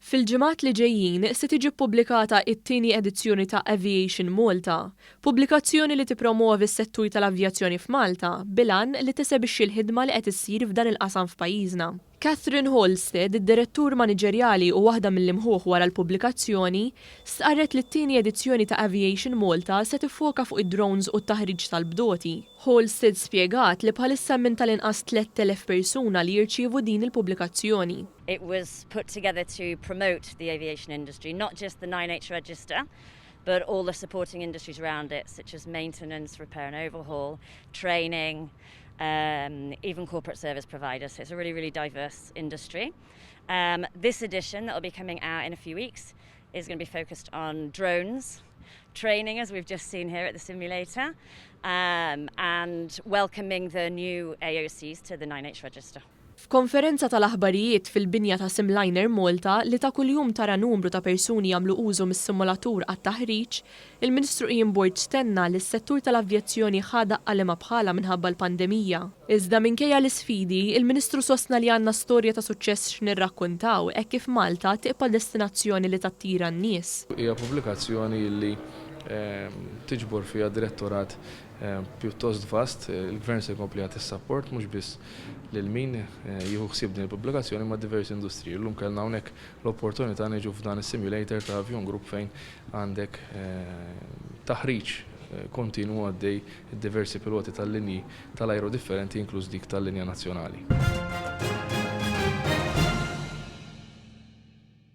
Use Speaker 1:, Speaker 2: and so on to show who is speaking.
Speaker 1: Fil-ġimgħat li ġejjin se tiġi ppubblikata t-tieni edizzjoni ta' Aviation Malta, pubblikazzjoni li tippromovi s-settur tal-avjazzjoni f'Malta bilan li tisebixxi l-ħidma li qed issir f'dan il-qasam f'pajjiżna. Catherine Holstead, id-direttur maniġerjali u waħda mill-imħuħ wara l-pubblikazzjoni, stqarret li t-tieni edizzjoni ta' Aviation Malta se tiffoka fuq id-drones u t-taħriġ tal-bdoti. Holstead spjegat li bħalissa minn tal-inqas 3,000 persuna li jirċievu din il-pubblikazzjoni.
Speaker 2: It was put together to promote the aviation industry, not just the 9H register, but all the supporting industries around it, such as maintenance, repair and overhaul, training, even corporate service providers. So it's a really, really diverse industry. This edition that will be coming out in a few weeks is going to be focused on drones, training, as we've just seen here at the simulator, and welcoming the new AOCs to the 9H register.
Speaker 1: F'konferenza tal-aħbarijiet fil-binja ta' Simliner Malta li ta' kuljum tara numru ta' persuni jagħmlu użu mis-simulatur għat-taħriġ, il-Ministru Ian Boyd stenna li s-settur tal-avjazzjoni ħada qalema bħala minħabba l-pandemija. Iżda minkejja l-isfidi, il-Ministru sostna li għandna storja ta' suċċess x'nirrakkuntaw hekk kif Malta tibqa' destinazzjoni li tattira n-nies.
Speaker 3: Hija pubblikazzjoni li tiġbor fiha direttorat pjuttost vast, il-Gvern se jkompli għat is-support mhux biss lil min jieħu ħsieb din il-pubblikazzjoni ma' diversi industriji. Llum kellna hawnhekk l-opportunità niġu f'dan is-simulator ta' Avion Group fejn għandek taħriġ kontinu għaddej diversi piloti tal-linji tal-ajru differenti inkluż dik tal-linja nazzjonali.